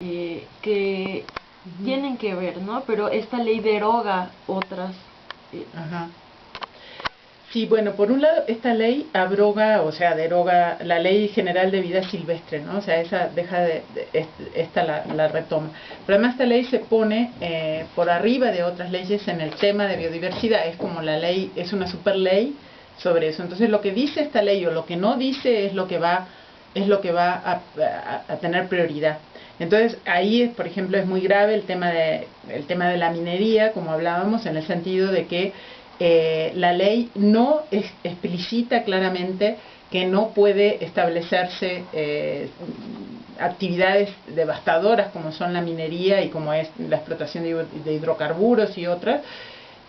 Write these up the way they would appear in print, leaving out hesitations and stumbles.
que tienen que ver, ¿no? Pero esta ley deroga otras. Ajá. Sí, bueno, por un lado, esta ley abroga, o sea, deroga la Ley General de Vida Silvestre, ¿no? O sea, esa deja esta la retoma. Pero además esta ley se pone por arriba de otras leyes en el tema de biodiversidad, es como la ley, es una super ley sobre eso. Entonces lo que dice esta ley o lo que no dice es lo que va a tener prioridad. Entonces ahí, por ejemplo, es muy grave el tema de la minería, como hablábamos, en el sentido de que la ley no explicita claramente que no puede establecerse actividades devastadoras como son la minería y como es la explotación de hidrocarburos y otras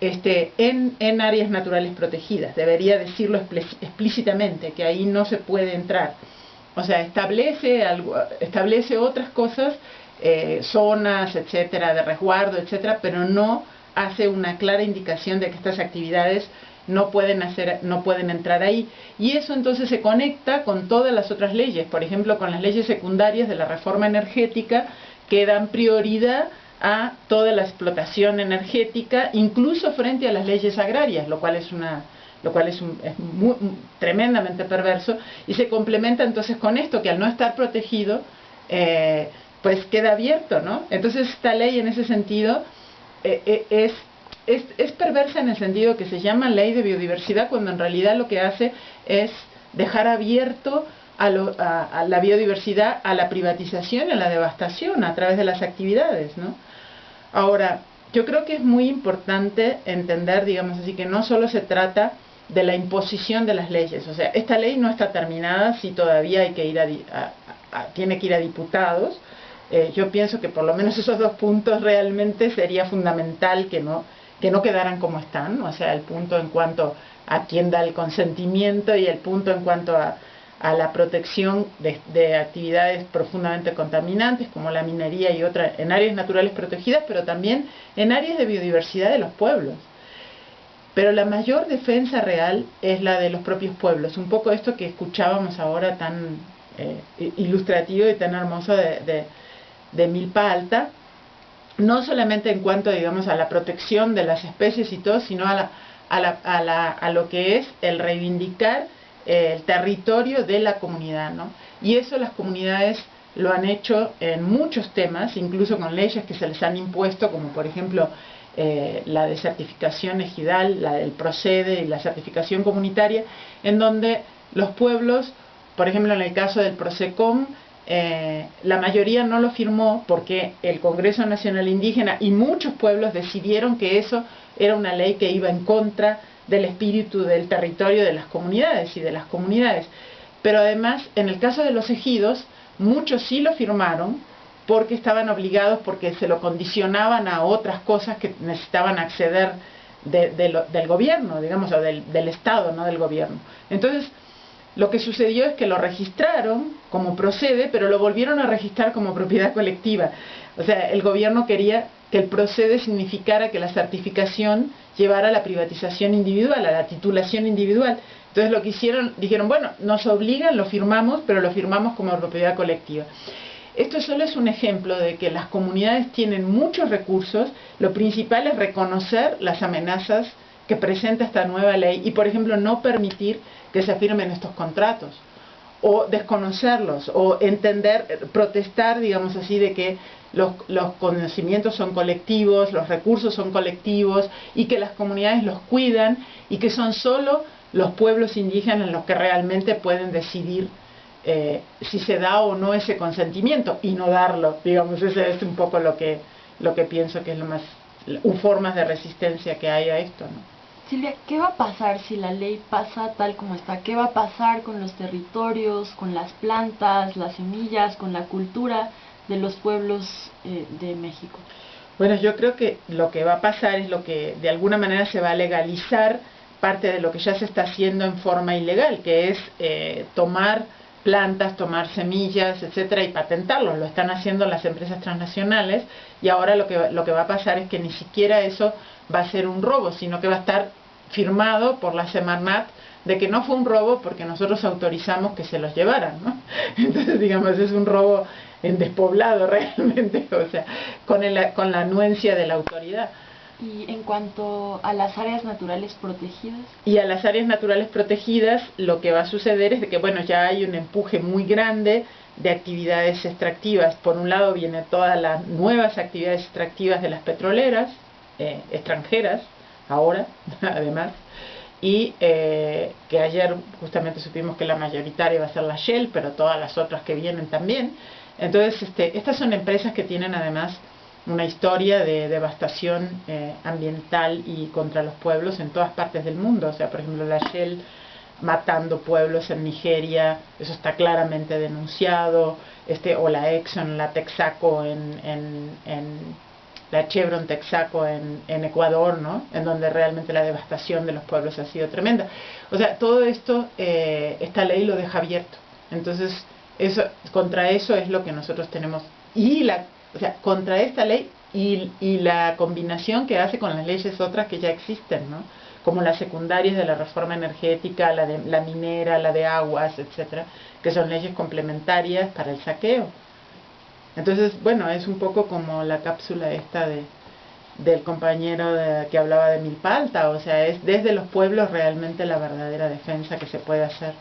en áreas naturales protegidas. Debería decirlo explícitamente, que ahí no se puede entrar. O sea, establece otras cosas, zonas, etcétera, de resguardo, etcétera, pero no hace una clara indicación de que estas actividades no pueden entrar ahí. Y eso entonces se conecta con todas las otras leyes, por ejemplo, con las leyes secundarias de la reforma energética, que dan prioridad a toda la explotación energética, incluso frente a las leyes agrarias, lo cual es tremendamente perverso, y se complementa entonces con esto, que al no estar protegido, pues queda abierto, ¿no? Entonces esta ley en ese sentido es perversa en el sentido que se llama ley de biodiversidad, cuando en realidad lo que hace es dejar abierto a la biodiversidad, a la privatización, a la devastación a través de las actividades, ¿no? Ahora, yo creo que es muy importante entender, digamos así, que no solo se trata de la imposición de las leyes. O sea, esta ley no está terminada, si todavía hay que ir tiene que ir a diputados. Yo pienso que por lo menos esos dos puntos realmente sería fundamental que no quedaran como están. O sea, el punto en cuanto a quién da el consentimiento y el punto en cuanto a la protección de actividades profundamente contaminantes como la minería y otras en áreas naturales protegidas, pero también en áreas de biodiversidad de los pueblos. Pero la mayor defensa real es la de los propios pueblos, un poco esto que escuchábamos ahora tan ilustrativo y tan hermoso de Milpa Alta, no solamente en cuanto, digamos, a la protección de las especies y todo, sino a lo que es el reivindicar el territorio de la comunidad, ¿no? Y eso las comunidades lo han hecho en muchos temas, incluso con leyes que se les han impuesto, como por ejemplo la de certificación ejidal, la del Procede y la certificación comunitaria, en donde los pueblos, por ejemplo en el caso del Procecom, la mayoría no lo firmó porque el Congreso Nacional Indígena y muchos pueblos decidieron que eso era una ley que iba en contra del espíritu del territorio de las comunidades y de las comunidades. Pero además, en el caso de los ejidos, muchos sí lo firmaron porque estaban obligados, porque se lo condicionaban a otras cosas que necesitaban acceder del gobierno, digamos, o del Estado, no del gobierno. Entonces, lo que sucedió es que lo registraron como Procede, pero lo volvieron a registrar como propiedad colectiva. O sea, el gobierno quería que el Procede significara que la certificación llevara a la privatización individual, a la titulación individual. Entonces lo que hicieron, dijeron, bueno, nos obligan, lo firmamos, pero lo firmamos como propiedad colectiva. Esto solo es un ejemplo de que las comunidades tienen muchos recursos. Lo principal es reconocer las amenazas que presenta esta nueva ley y, por ejemplo, no permitir que se firmen estos contratos, o desconocerlos, o entender, protestar, digamos así, de que los conocimientos son colectivos, los recursos son colectivos, y que las comunidades los cuidan, y que son solo los pueblos indígenas los que realmente pueden decidir si se da o no ese consentimiento, y no darlo, digamos. Ese es un poco lo que pienso que es formas de resistencia que hay a esto, ¿no? Silvia, ¿qué va a pasar si la ley pasa tal como está? ¿Qué va a pasar con los territorios, con las plantas, las semillas, con la cultura de los pueblos de México? Bueno, yo creo que lo que va a pasar es lo que de alguna manera se va a legalizar parte de lo que ya se está haciendo en forma ilegal, que es tomar plantas, tomar semillas, etcétera, y patentarlos. Lo están haciendo las empresas transnacionales, y ahora lo que va a pasar es que ni siquiera eso va a ser un robo, sino que va a estar firmado por la Semarnat de que no fue un robo porque nosotros autorizamos que se los llevaran, ¿no? Entonces, digamos, es un robo en despoblado realmente, o sea, con la anuencia de la autoridad. Y en cuanto a las áreas naturales protegidas. Y a las áreas naturales protegidas, lo que va a suceder es de que, bueno, ya hay un empuje muy grande de actividades extractivas. Por un lado vienen todas las nuevas actividades extractivas de las petroleras extranjeras, ahora, además, y que ayer justamente supimos que la mayoritaria va a ser la Shell, pero todas las otras que vienen también. Entonces, estas son empresas que tienen además una historia de devastación ambiental y contra los pueblos en todas partes del mundo. O sea, por ejemplo, la Shell matando pueblos en Nigeria, eso está claramente denunciado, o la Exxon, la Texaco la Chevron Texaco en Ecuador, ¿no? En donde realmente la devastación de los pueblos ha sido tremenda. O sea, todo esto, esta ley lo deja abierto. Entonces, contra eso es lo que nosotros tenemos. O sea, contra esta ley y la combinación que hace con las leyes otras que ya existen, ¿no? Como las secundarias de la reforma energética, la minera, la de aguas, etcétera, que son leyes complementarias para el saqueo. Entonces, bueno, es un poco como la cápsula esta del compañero que hablaba de Milpalta, o sea, es desde los pueblos realmente la verdadera defensa que se puede hacer.